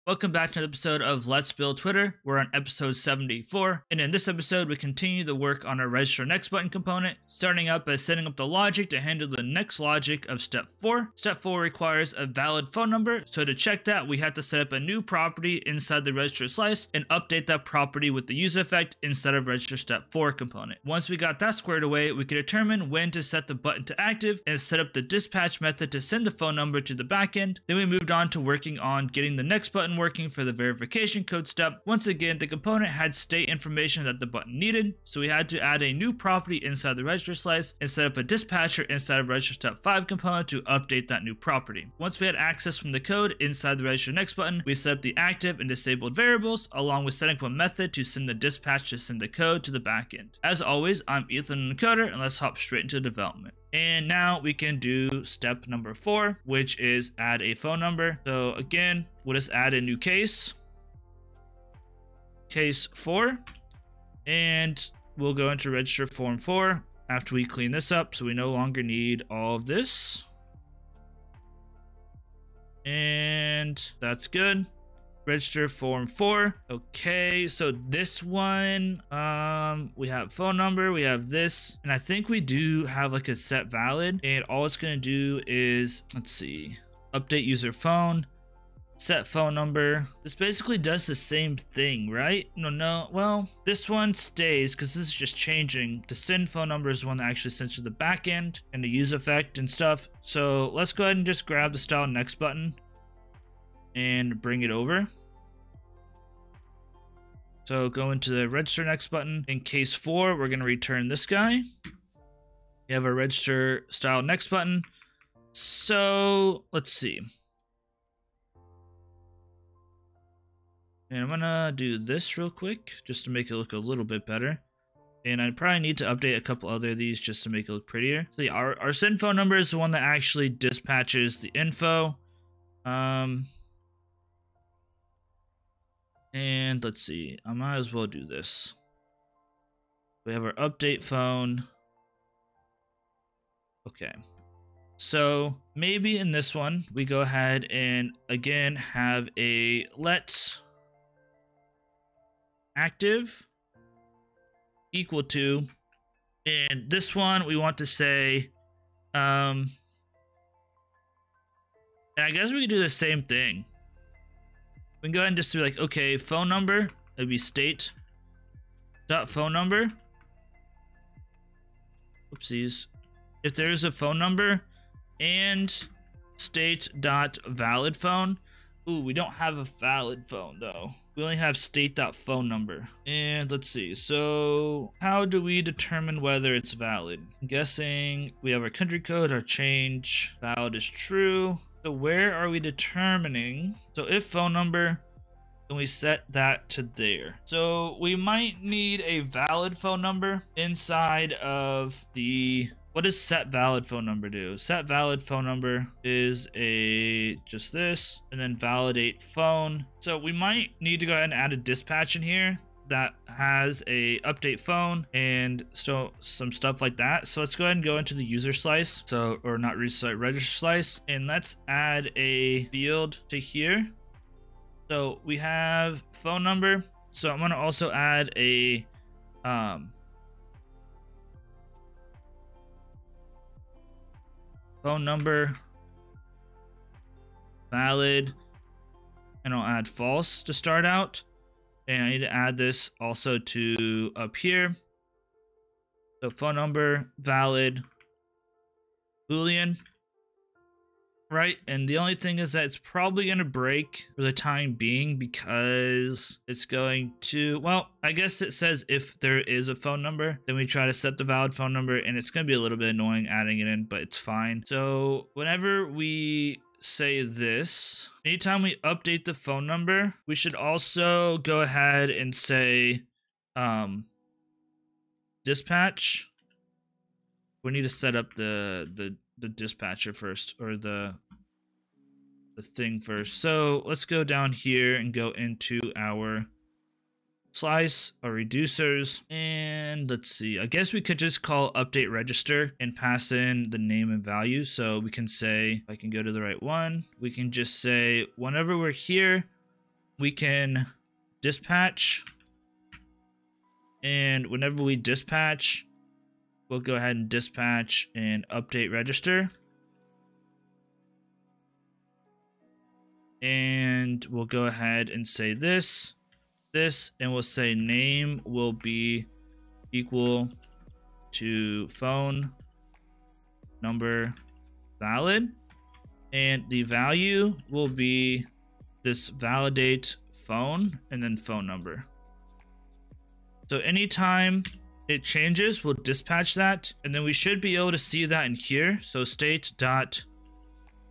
Welcome back to an episode of Let's Build Twitter. We're on episode 74, and in this episode we continue the work on our register next button component, starting up by setting up the logic to handle the next logic of step 4. Step 4 requires a valid phone number, so to check that we have to set up a new property inside the RegisterSlice and update that property with the use effect instead of register step 4 component. Once we got that squared away, we could determine when to set the button to active and set up the dispatch method to send the phone number to the backend. Then we moved on to working on getting the next button working for the verification code step. Once again, the component had state information that the button needed, so we had to add a new property inside the RegisterSlice and set up a dispatcher inside of register step 5 component to update that new property. Once we had access from the code inside the register next button, we set up the active and disabled variables along with setting up a method to send the dispatch to send the code to the backend. As always, I'm Ethan, the Koder, and let's hop straight into development. And now we can do step number 4, which is add a phone number. So again, we'll just add a new case 4, and we'll go into register form 4 after we clean this up, so we no longer need all of this. And that's good. Register form 4. Okay, so this one, we have phone number, we have this, and I think we do have like a set valid, and all it's gonna do is, let's see, update user phone, set phone number. This basically does the same thing, right? No, well, this one stays because this is just changing. The send phone number is one that actually sends to the backend and the use effect and stuff. So let's go ahead and just grab the style next button and bring it over. So go into the register next button. In case 4, we're going to return this guy. We have a register style next button. So let's see. And I'm going to do this real quick just to make it look a little bit better. And I probably need to update a couple other of these just to make it look prettier. So yeah, our send phone number is the one that actually dispatches the info. And let's see, I might as well do this. We have our update phone. Okay. So maybe in this one, we go ahead and again have a let active equal to, and this one we want to say, and I guess we could do the same thing. We can go ahead and just be like, okay, phone number, it'd be state dot phone number. Oopsies. If there's a phone number and state dot valid phone. Ooh, we don't have a valid phone though. We only have state dot phone number. And let's see. So how do we determine whether it's valid? I'm guessing we have our country code, our change valid is true. So where are we determining? So if phone number, then we set that to there. So we might need a valid phone number inside of the, what does set valid phone number do? Set valid phone number is just this, and then validate phone. So we might need to go ahead and add a dispatch in here that has a update phone and so some stuff like that. So let's go ahead and go into the user slice. So, or not register slice, and let's add a field to here. So we have phone number. So I'm gonna also add a phone number valid, and I'll add false to start out. And I need to add this also to up here. So phone number, valid, Boolean, right? And the only thing is that it's probably going to break for the time being because it's going to, well, I guess it says if there is a phone number, then we try to set the valid phone number, and it's going to be a little bit annoying adding it in, but it's fine. So whenever we say this, anytime we update the phone number, we should also go ahead and say dispatch. We need to set up the dispatcher first, or the thing first. So let's go down here and go into our slice, our reducers, and let's see, I guess we could just call update register and pass in the name and value. So we can say, if I can go to the right one, we can just say whenever we're here, we can dispatch, and whenever we dispatch, we'll go ahead and dispatch and update register. And we'll go ahead and say this, and we'll say name will be equal to phone number valid. And the value will be this validate phone and then phone number. So anytime it changes, we'll dispatch that, and then we should be able to see that in here. So state dot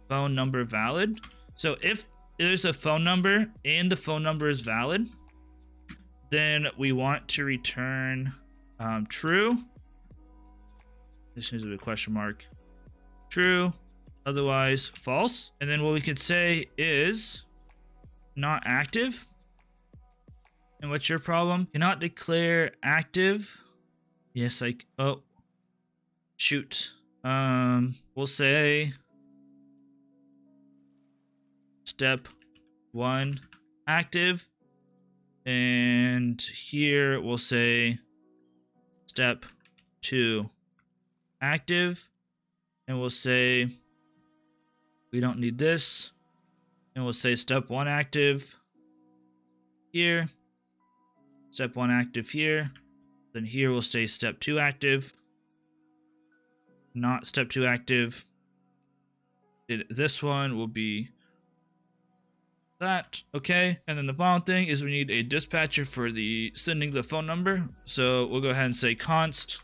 phone number valid. So if there's a phone number and the phone number is valid, then we want to return true. This needs to be a question mark. True, otherwise false. And then what we could say is not active. And what's your problem? Cannot declare active. Yes, like, oh, shoot. We'll say step 1 active, and here we'll say step 2 active, and we'll say we don't need this, and we'll say step 1 active here, step 1 active here, then here we'll say step 2 active, not step 2 active. This one will be that, okay. And then the final thing is we need a dispatcher for the sending the phone number. So we'll go ahead and say const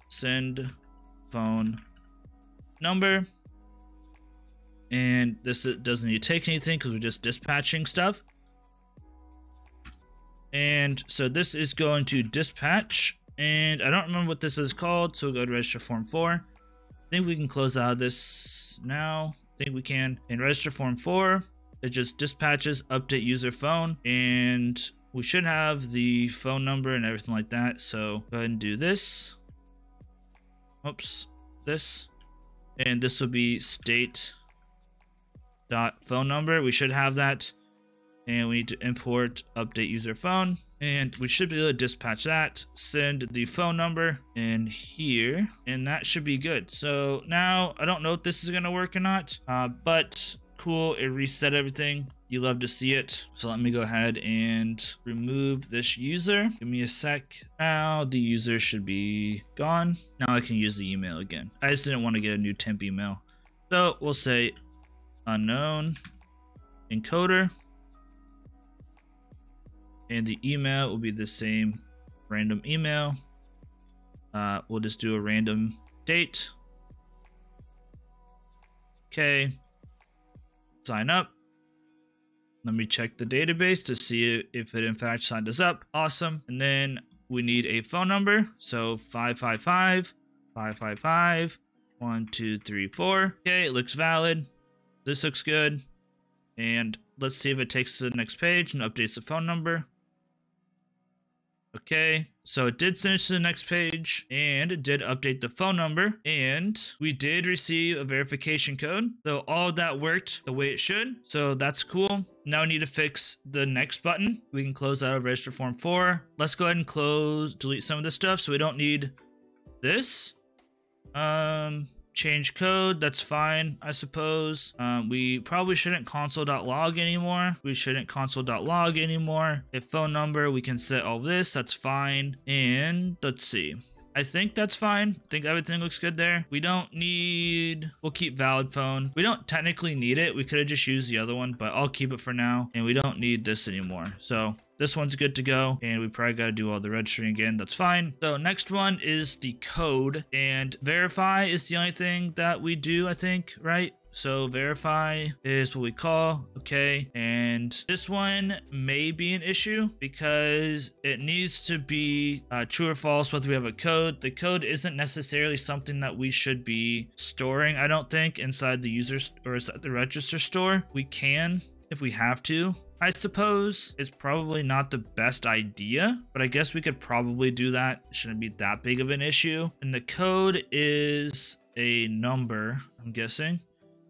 send phone number, and this doesn't need to take anything because we're just dispatching stuff. And so this is going to dispatch, and I don't remember what this is called, so we'll go to register form 4. I think we can close out of this now. I think we can. In register form 4, it just dispatches update user phone, and we should have the phone number and everything like that. So go ahead and do this. Oops, this, and this will be state dot phone number. We should have that, and we need to import update user phone, and we should be able to dispatch that, send the phone number in here, and that should be good. So now I don't know if this is going to work or not, but cool, it reset everything. You love to see it. So let me go ahead and remove this user. Give me a sec. Now the user should be gone. Now I can use the email again. I just didn't want to get a new temp email. So we'll say unknown encoder. And the email will be the same random email. We'll just do a random date. Okay. Sign up. Let me check the database to see if it in fact signed us up. Awesome. And then we need a phone number. So 555 555 1234. Okay, it looks valid. This looks good. And let's see if it takes to the next page and updates the phone number. Okay, so it did send us to the next page, and it did update the phone number, and we did receive a verification code. So all of that worked the way it should. So that's cool. Now we need to fix the next button. We can close out of register form 4. Let's go ahead and delete some of this stuff so we don't need this. Change code, that's fine, I suppose. We probably shouldn't console.log anymore. We shouldn't console.log anymore. If phone number, we can set all this, that's fine. And let's see. I think that's fine. I think everything looks good there. We don't need, we'll keep valid phone. We don't technically need it. We could have just used the other one, but I'll keep it for now. And we don't need this anymore. So this one's good to go, and we probably got to do all the registering again. That's fine. So next one is the code, and verify is the only thing that we do, I think, right? So verify is what we call, okay, and this one may be an issue because it needs to be true or false whether we have a code. The code isn't necessarily something that we should be storing, I don't think, inside the user or inside the register store. We can if we have to. I suppose it's probably not the best idea, but I guess we could probably do that. It shouldn't be that big of an issue. And the code is a number, I'm guessing.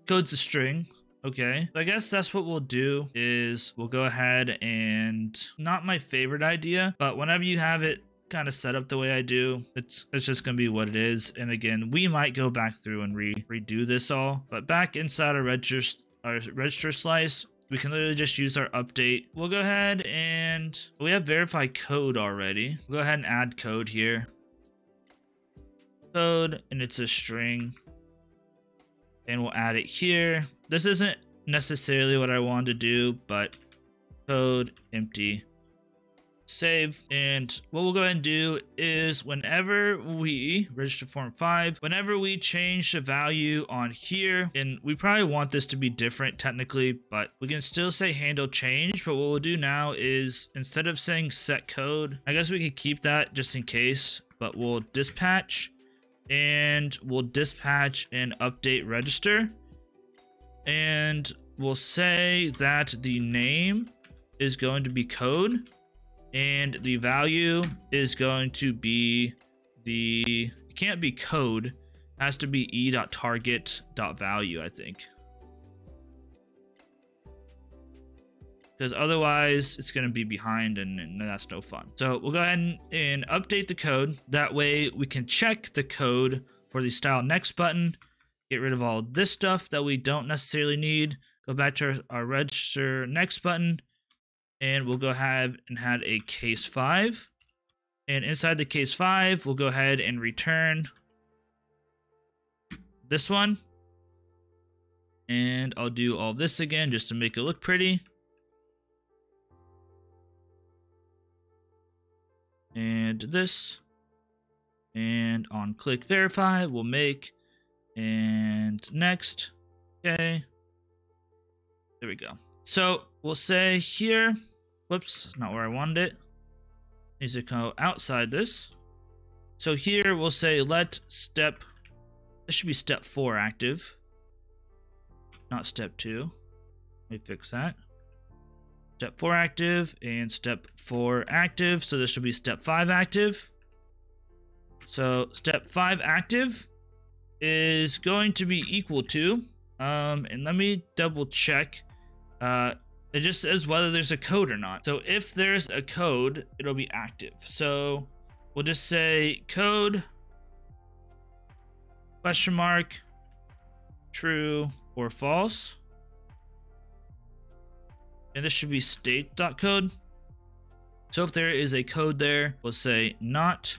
Code's a string, Okay, so I guess that's what we'll do is we'll go ahead and, not my favorite idea, but whenever you have it kind of set up the way I do, it's just gonna be what it is. And again, we might go back through and redo this all, but back inside our register slice, we can literally just use our update. We'll go ahead and we have verified code already. We'll go ahead and add code here. Code, and it's a string, and we'll add it here. This isn't necessarily what I wanted to do, but code empty. Save. And what we'll go ahead and do is whenever we register form 5, whenever we change the value on here, and we probably want this to be different technically, but we can still say handle change. But what we'll do now is instead of saying set code, I guess we could keep that just in case, but we'll dispatch, and we'll dispatch and update register, and we'll say that the name is going to be code, and the value is going to be it can't be code, it has to be e.target.value, I think, because otherwise it's going to be behind, and that's no fun. So we'll go ahead and update the code. That way we can check the code for the style next button, get rid of all this stuff that we don't necessarily need, go back to our register next button, and we'll go ahead and add a case 5. And inside the case 5, we'll go ahead and return this one. And I'll do all this again just to make it look pretty. And this. And on click verify, we'll make, and next. Okay. There we go. So we'll say here, whoops, not where I wanted it. Needs to go outside this. So here we'll say let step, this should be step 4 active, not step 2. Let me fix that. Step 4 active and step 4 active. So this should be step 5 active. So step 5 active is going to be equal to, and let me double check. It just says whether there's a code or not. So if there's a code, it'll be active. So we'll just say code question mark true or false. And this should be state.code. So if there is a code there, we'll say not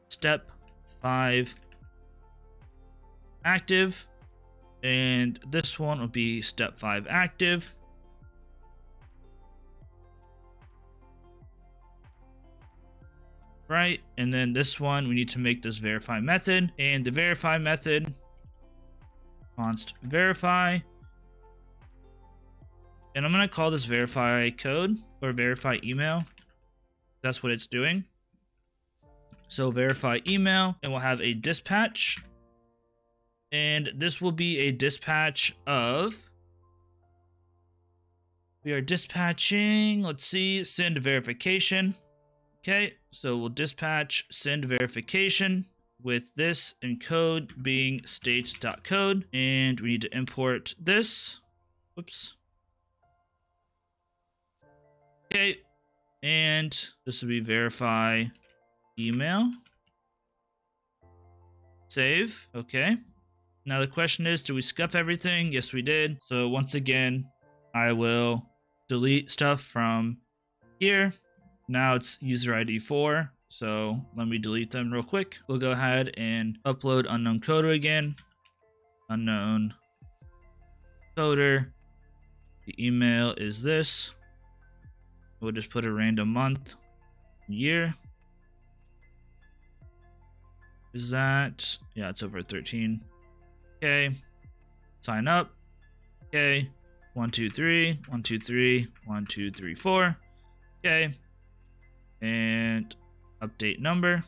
step 5 active. And this one will be step 5 active. Right, and then this one, we need to make this verify method, and the verify method const verify. And I'm going to call this verify code or verify email. That's what it's doing. So verify email, and we'll have a dispatch. And this will be a dispatch of, we are dispatching, let's see, send verification. Okay, so we'll dispatch send verification with this encode being state.code. And we need to import this. Whoops. Okay, and this will be verify email. Save, okay. Now the question is, do we scuff everything? Yes, we did. So once again, I will delete stuff from here. Now it's user ID 4. So let me delete them real quick. We'll go ahead and upload unknown coder again. Unknown coder. The email is this. We'll just put a random month, year. Is that, yeah, it's over 13. Okay, sign up. Okay, 1 2 3 1 2 3 1 2 3 4. Okay, and update number.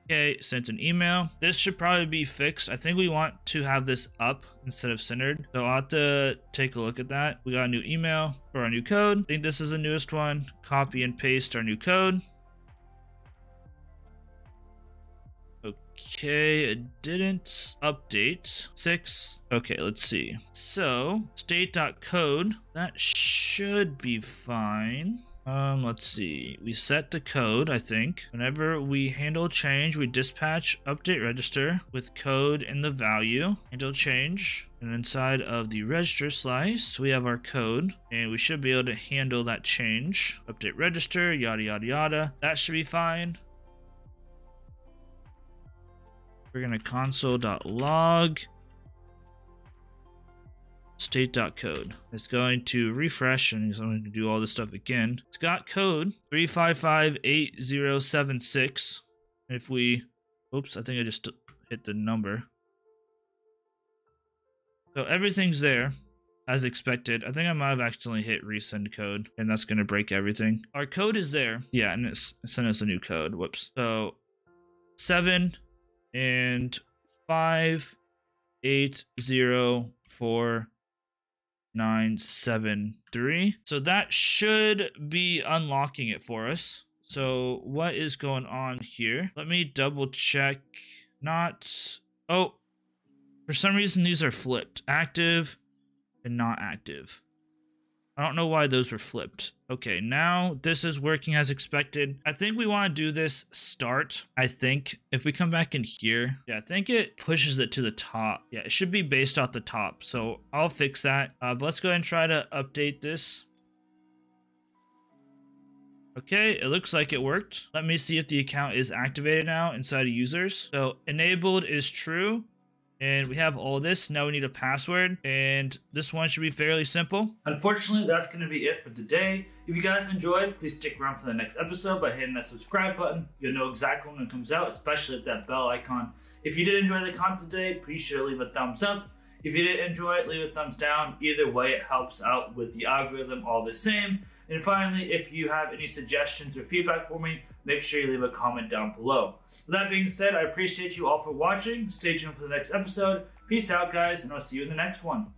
Okay, sent an email. This should probably be fixed. I think we want to have this up instead of centered, so I'll have to take a look at that. We got a new email for our new code. I think this is the newest one. Copy and paste our new code. Okay, it didn't update. 6. Okay, let's see. So, state.code, that should be fine. Let's see. We set the code, I think. Whenever we handle change, we dispatch update register with code in the value. Handle change. And inside of the register slice, we have our code. And we should be able to handle that change. Update register, yada, yada, yada. That should be fine. We're going to console.log. State.code. It's going to refresh and it's going to do all this stuff again. It's got code 3558076. If we, oops, I think I just hit the number. So everything's there as expected. I think I might have accidentally hit resend code and that's going to break everything. Our code is there. Yeah, and it sent us a new code. Whoops. So 7 and 5804973. So that should be unlocking it for us. So what is going on here? Let me double check. Not, oh, for some reason these are flipped. Active and not active. I don't know why those were flipped. Okay, now this is working as expected. I think we want to do this start. I think if we come back in here, yeah, I think it pushes it to the top. Yeah, it should be based off the top. So I'll fix that. But let's go ahead and try to update this. Okay, it looks like it worked. Let me see if the account is activated now inside of users. So enabled is true. And we have all this. Now we need a password, and this one should be fairly simple. Unfortunately, that's going to be it for today. If you guys enjoyed, please stick around for the next episode by hitting that subscribe button. You'll know exactly when it comes out, especially with that bell icon. If you did enjoy the content today, please sure to leave a thumbs up. If you did enjoy it, leave a thumbs down. Either way, it helps out with the algorithm all the same. And finally, if you have any suggestions or feedback for me, make sure you leave a comment down below. With that being said, I appreciate you all for watching. Stay tuned for the next episode. Peace out, guys, and I'll see you in the next one.